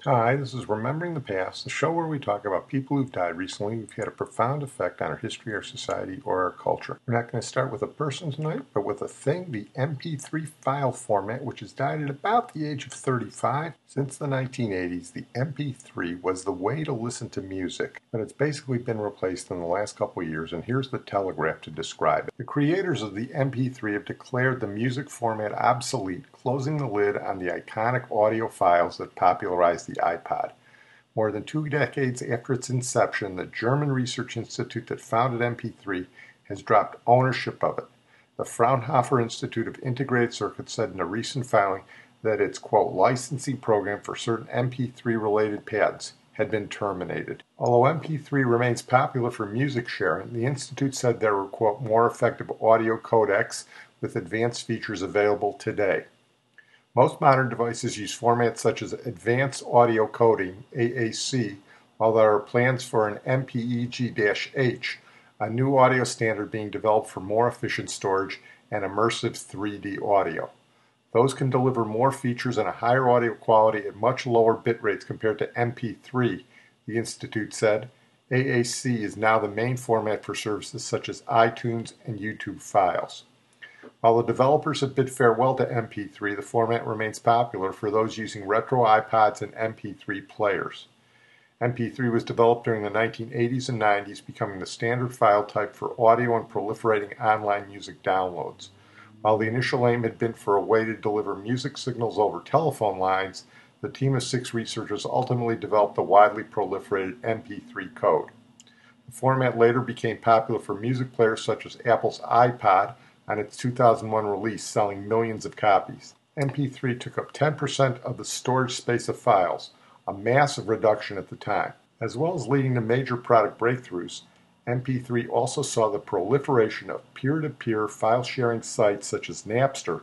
Hi, this is Remembering the Past, the show where we talk about people who've died recently who've had a profound effect on our history, our society, or our culture. We're not going to start with a person tonight, but with a thing, the MP3 file format, which has died at about the age of 35. Since the 1980s, the MP3 was the way to listen to music, but it's basically been replaced in the last couple of years, and here's the Telegraph to describe it. The creators of the MP3 have declared the music format obsolete, closing the lid on the iconic audio files that popularized the iPod. More than 2 decades after its inception, the German research institute that founded MP3 has dropped ownership of it. The Fraunhofer Institute of Integrated Circuits said in a recent filing that its, quote, licensing program for certain MP3-related pads had been terminated. Although MP3 remains popular for music sharing, the Institute said there were, quote, more effective audio codecs with advanced features available today. Most modern devices use formats such as Advanced Audio Coding, AAC, while there are plans for an MPEG-H, a new audio standard being developed for more efficient storage and immersive 3D audio. Those can deliver more features and a higher audio quality at much lower bit rates compared to MP3, the Institute said. AAC is now the main format for services such as iTunes and YouTube files. While the developers have bid farewell to MP3, the format remains popular for those using retro iPods and MP3 players. MP3 was developed during the 1980s and 90s, becoming the standard file type for audio and proliferating online music downloads. While the initial aim had been for a way to deliver music signals over telephone lines, the team of 6 researchers ultimately developed the widely proliferated MP3 code. The format later became popular for music players such as Apple's iPod on its 2001 release, selling millions of copies. MP3 took up 10% of the storage space of files, a massive reduction at the time. As well as leading to major product breakthroughs, MP3 also saw the proliferation of peer-to-peer file-sharing sites such as Napster,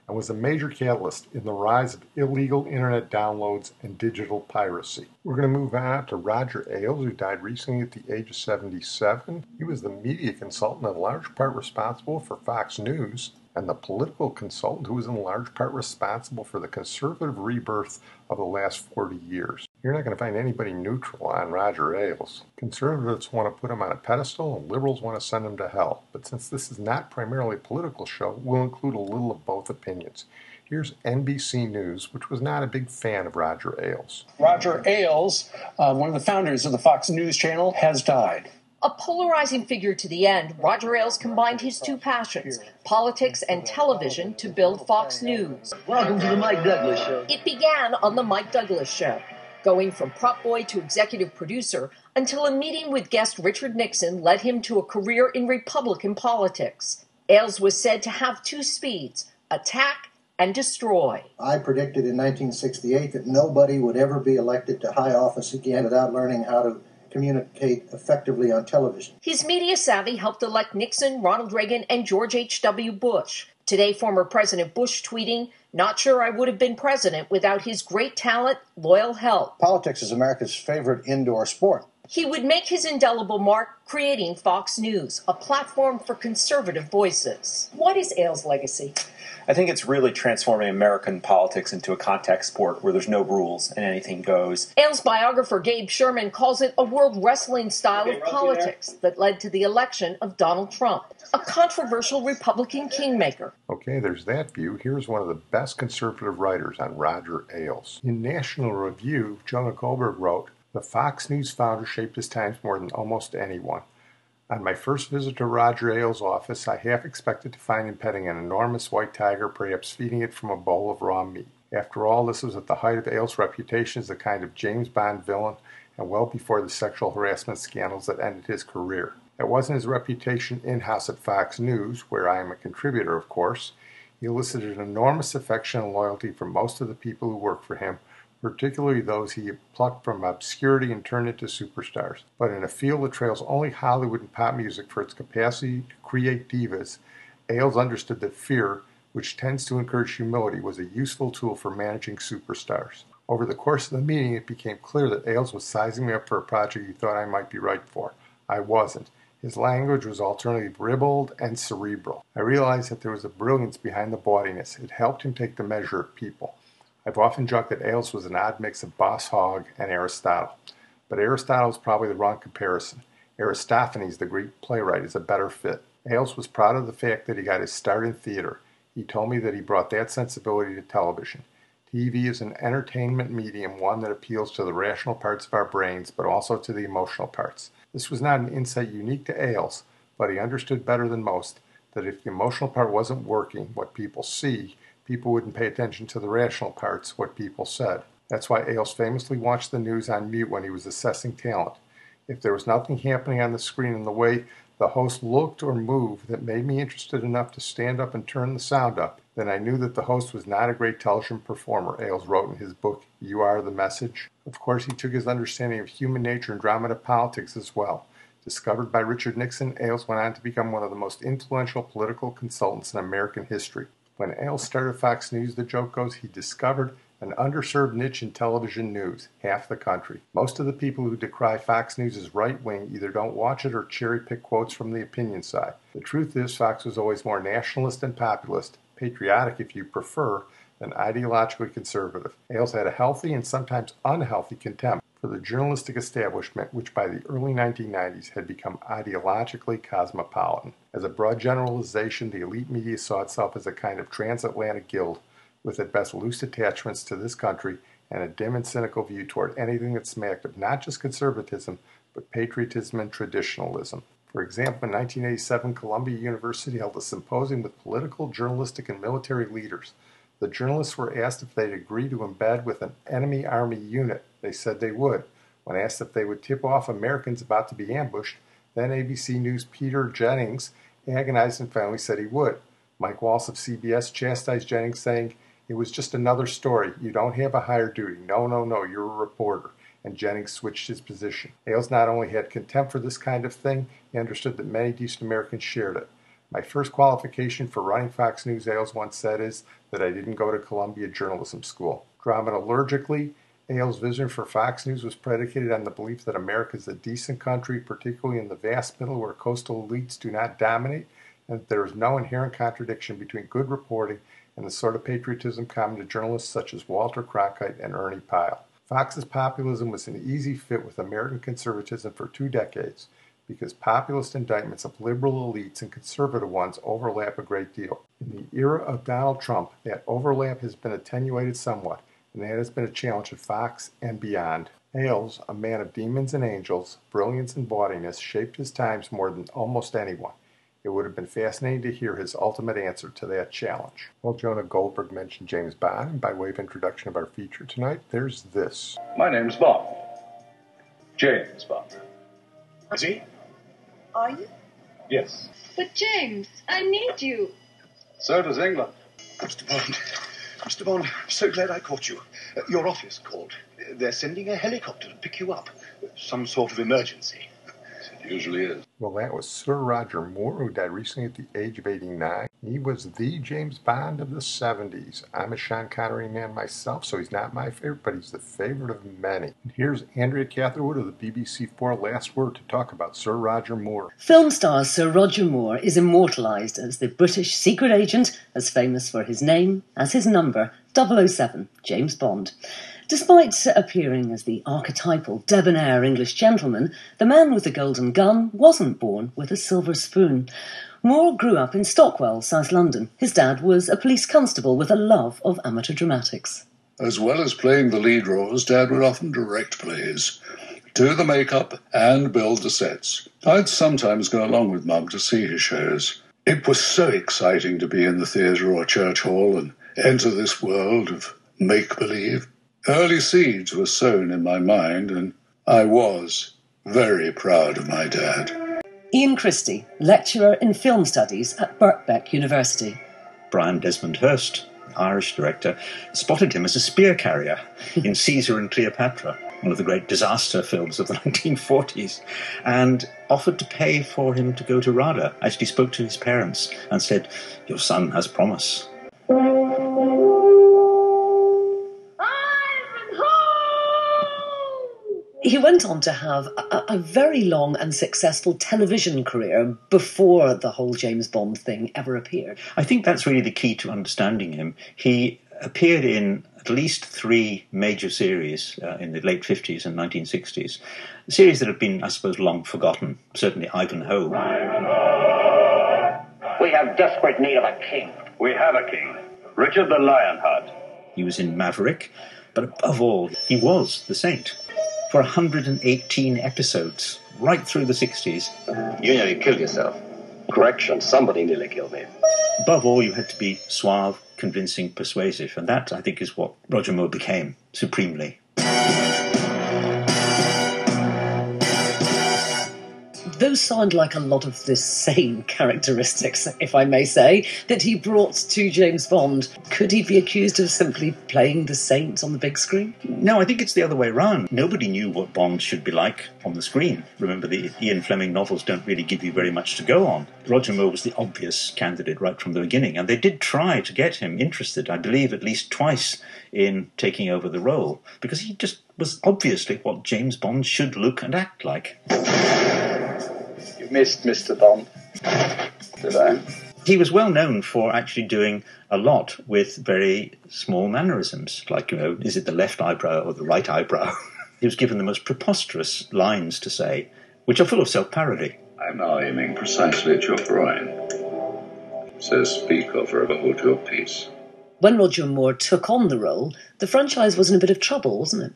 and was a major catalyst in the rise of illegal internet downloads and digital piracy. We're going to move on to Roger Ailes, who died recently at the age of 77. He was the media consultant in large part responsible for Fox News, and the political consultant who was in large part responsible for the conservative rebirth of the last 40 years. You're not going to find anybody neutral on Roger Ailes. Conservatives want to put him on a pedestal and liberals want to send him to hell. But since this is not primarily a political show, we'll include a little of both opinions. Here's NBC News, which was not a big fan of Roger Ailes. Roger Ailes, one of the founders of the Fox News channel, has died. A polarizing figure to the end, Roger Ailes combined his two passions, politics and television, to build Fox News. Welcome to the Mike Douglas Show. It began on the Mike Douglas Show, going from prop boy to executive producer until a meeting with guest Richard Nixon led him to a career in Republican politics. Ailes was said to have 2 speeds, attack and destroy. I predicted in 1968 that nobody would ever be elected to high office again without learning how to communicate effectively on television. His media savvy helped elect Nixon, Ronald Reagan, and George H.W. Bush. Today, former President Bush tweeting, "Not sure I would have been president without his great talent, loyal help." Politics is America's favorite indoor sport. He would make his indelible mark creating Fox News, a platform for conservative voices. What is Ailes' legacy? I think it's really transforming American politics into a contact sport where there's no rules and anything goes. Ailes' biographer Gabe Sherman calls it a world wrestling style of politics that led to the election of Donald Trump, a controversial Republican kingmaker. Okay, there's that view. Here's one of the best conservative writers on Roger Ailes. In National Review, Jonah Goldberg wrote, "The Fox News founder shaped his times more than almost anyone. On my first visit to Roger Ailes' office, I half expected to find him petting an enormous white tiger, perhaps feeding it from a bowl of raw meat. After all, this was at the height of Ailes' reputation as a kind of James Bond villain, and well before the sexual harassment scandals that ended his career. It wasn't his reputation in-house at Fox News, where I am a contributor, of course. He elicited enormous affection and loyalty from most of the people who worked for him, particularly those he had plucked from obscurity and turned into superstars. But in a field that trails only Hollywood and pop music for its capacity to create divas, Ailes understood that fear, which tends to encourage humility, was a useful tool for managing superstars. Over the course of the meeting, it became clear that Ailes was sizing me up for a project he thought I might be right for. I wasn't. His language was alternately ribald and cerebral. I realized that there was a brilliance behind the bawdiness. It helped him take the measure of people. I've often joked that Ailes was an odd mix of Boss Hogg and Aristotle. But Aristotle is probably the wrong comparison. Aristophanes, the Greek playwright, is a better fit. Ailes was proud of the fact that he got his start in theater. He told me that he brought that sensibility to television. TV is an entertainment medium, one that appeals to the rational parts of our brains, but also to the emotional parts. This was not an insight unique to Ailes, but he understood better than most that if the emotional part wasn't working, what people see, people wouldn't pay attention to the rational parts, what people said. That's why Ailes famously watched the news on mute when he was assessing talent. If there was nothing happening on the screen in the way the host looked or moved that made me interested enough to stand up and turn the sound up, then I knew that the host was not a great television performer, Ailes wrote in his book, You Are the Message. Of course, he took his understanding of human nature and drama to politics as well. Discovered by Richard Nixon, Ailes went on to become one of the most influential political consultants in American history. When Ailes started Fox News, the joke goes, he discovered an underserved niche in television news, half the country. Most of the people who decry Fox News as right-wing either don't watch it or cherry-pick quotes from the opinion side. The truth is, Fox was always more nationalist and populist, patriotic if you prefer, than ideologically conservative. Ailes had a healthy and sometimes unhealthy contempt for the journalistic establishment, which by the early 1990s had become ideologically cosmopolitan. As a broad generalization, the elite media saw itself as a kind of transatlantic guild, with at best loose attachments to this country and a dim and cynical view toward anything that smacked of not just conservatism, but patriotism and traditionalism. For example, in 1987, Columbia University held a symposium with political, journalistic, and military leaders. The journalists were asked if they'd agree to embed with an enemy army unit. They said they would. When asked if they would tip off Americans about to be ambushed, then ABC News' Peter Jennings agonized and finally said he would. Mike Walsh of CBS chastised Jennings, saying, "It was just another story. You don't have a higher duty. No, you're a reporter." And Jennings switched his position. Ailes not only had contempt for this kind of thing, he understood that many decent Americans shared it. My first qualification for running Fox News, Ailes once said, is that I didn't go to Columbia Journalism School. Dramaturgically, Ailes' vision for Fox News was predicated on the belief that America is a decent country, particularly in the vast middle where coastal elites do not dominate, and that there is no inherent contradiction between good reporting and the sort of patriotism common to journalists such as Walter Cronkite and Ernie Pyle. Fox's populism was an easy fit with American conservatism for 2 decades, because populist indictments of liberal elites and conservative ones overlap a great deal. In the era of Donald Trump, that overlap has been attenuated somewhat, and that has been a challenge at Fox and beyond. Ailes, a man of demons and angels, brilliance and bawdiness, shaped his times more than almost anyone. It would have been fascinating to hear his ultimate answer to that challenge. Well, Jonah Goldberg mentioned James Bond, and by way of introduction of our feature tonight, there's this. My name's Bond. James Bond. Is he? Are you? Yes. But James, I need you. So does England. Mr. Bond, I'm so glad I caught you. Your office called. They're sending a helicopter to pick you up. Some sort of emergency. It usually is. Well, that was Sir Roger Moore, who died recently at the age of 89. He was the James Bond of the 70s. I'm a Sean Connery man myself, so he's not my favorite, but he's the favorite of many. And here's Andrea Catherwood of the BBC4 Last Word to talk about Sir Roger Moore. Film star Sir Roger Moore is immortalised as the British secret agent, as famous for his name as his number, 007, James Bond. Despite appearing as the archetypal debonair English gentleman, the man with the golden gun wasn't born with a silver spoon. Moore grew up in Stockwell, South London. His dad was a police constable with a love of amateur dramatics. As well as playing the lead roles, Dad would often direct plays, do the makeup and build the sets. I'd sometimes go along with Mum to see his shows. It was so exciting to be in the theatre or church hall and enter this world of make-believe. Early seeds were sown in my mind, and I was very proud of my dad. Ian Christie, lecturer in film studies at Birkbeck University. Brian Desmond Hurst, Irish director, spotted him as a spear carrier in Caesar and Cleopatra, one of the great disaster films of the 1940s, and offered to pay for him to go to RADA. Actually spoke to his parents and said, "Your son has promise." He went on to have a very long and successful television career before the whole James Bond thing ever appeared. I think that's really the key to understanding him. He appeared in at least 3 major series in the late 50s and 1960s. Series that have been, I suppose, long forgotten. Certainly Ivanhoe. We have desperate need of a king. We have a king, Richard the Lionheart. He was in Maverick, but above all, he was the Saint. For 118 episodes, right through the 60s. You nearly killed yourself. Correction, somebody nearly killed me. Above all, you had to be suave, convincing, persuasive, and that, I think, is what Roger Moore became, supremely. Those sound like a lot of the same characteristics, if I may say, that he brought to James Bond. Could he be accused of simply playing the Saint on the big screen? No, I think it's the other way around. Nobody knew what Bond should be like on the screen. Remember, the Ian Fleming novels don't really give you very much to go on. Roger Moore was the obvious candidate right from the beginning, and they did try to get him interested, I believe, at least twice in taking over the role, because he just was obviously what James Bond should look and act like. You missed Mr. Bond. Did I? He was well known for actually doing a lot with very small mannerisms, like, is it the left eyebrow or the right eyebrow? He was given the most preposterous lines to say, which are full of self-parody. I'm now aiming precisely at your groin. So speak over or hold your peace. When Roger Moore took on the role, the franchise was in a bit of trouble, wasn't it?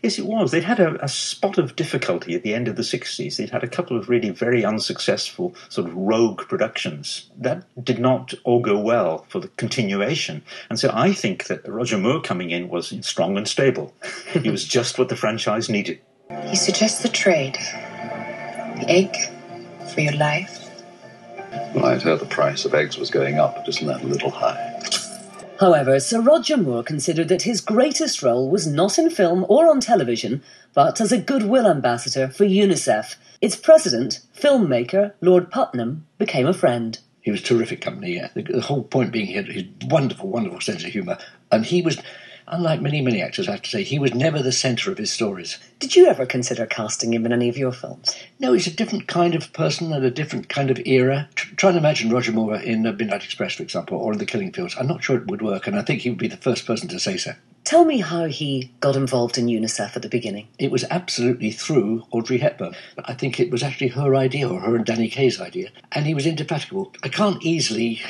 Yes, it was. They'd had a spot of difficulty at the end of the 60s. They'd had a couple of really very unsuccessful sort of rogue productions. That did not all go well for the continuation. And so I think that Roger Moore coming in was strong and stable. He was just what the franchise needed. He suggests the trade. The egg for your life. Well, I'd heard the price of eggs was going up, but isn't that a little high? However, Sir Roger Moore considered that his greatest role was not in film or on television, but as a goodwill ambassador for UNICEF. Its president, filmmaker Lord Putnam, became a friend. He was terrific company, yeah. The whole point being he had his wonderful, wonderful sense of humour. And he was, unlike many, many actors, I have to say, he was never the centre of his stories. Did you ever consider casting him in any of your films? No, he's a different kind of person and a different kind of era. Try and imagine Roger Moore in Midnight Express, for example, or in The Killing Fields. I'm not sure it would work, and I think he would be the first person to say so. Tell me how he got involved in UNICEF at the beginning. It was absolutely through Audrey Hepburn. I think it was actually her idea, or her and Danny Kaye's idea, and he was indefatigable. I can't easily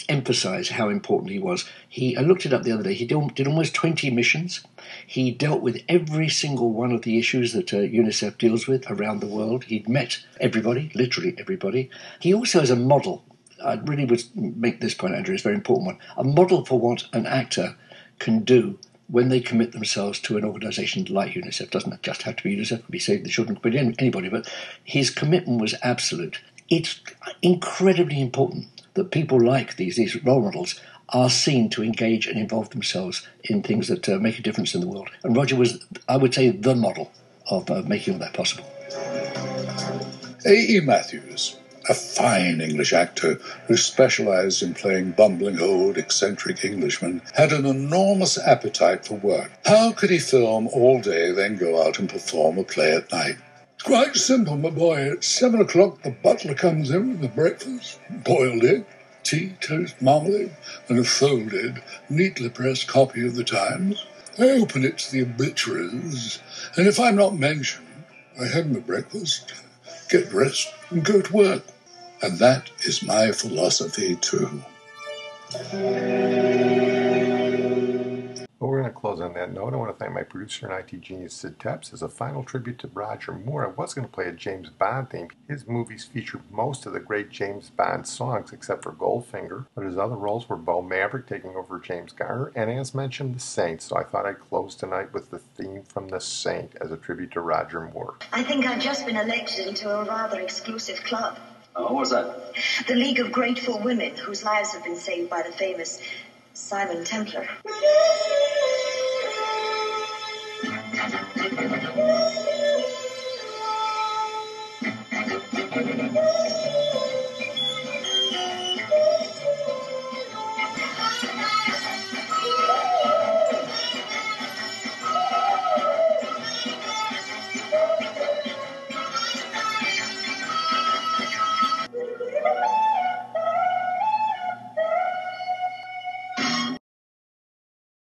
emphasise how important he was. I looked it up the other day. He did almost 20 missions. He dealt with every single one of the issues that UNICEF deals with around the world. He'd met everybody, literally everybody. He also is a model. I really would make this point, Andrew, it's a very important one. A model for what an actor can do when they commit themselves to an organisation like UNICEF. Doesn't just have to be UNICEF, it could be Save the Children, it could be anybody, but his commitment was absolute. It's incredibly important that people like these role models are seen to engage and involve themselves in things that make a difference in the world. And Roger was, I would say, the model of making all that possible. A.E. Matthews, a fine English actor who specialised in playing bumbling old eccentric Englishmen, had an enormous appetite for work. How could he film all day, then go out and perform a play at night? It's quite simple, my boy. At 7 o'clock, the butler comes in with the breakfast, boiled egg, tea, toast, marmalade, and a folded, neatly pressed copy of the Times. I open it to the obituaries, and if I'm not mentioned, I have my breakfast, get dressed, and go to work. And that is my philosophy, too. Well, we're going to close on that note. I want to thank my producer and IT genius, Sid Tepps. As a final tribute to Roger Moore, I was going to play a James Bond theme. His movies featured most of the great James Bond songs, except for Goldfinger, but his other roles were Beau Maverick taking over James Garner, and as mentioned, The Saint. So I thought I'd close tonight with the theme from The Saint as a tribute to Roger Moore. I think I've just been elected into a rather exclusive club. Oh, what's that? The League of Grateful Women, whose lives have been saved by the famous Simon Templar.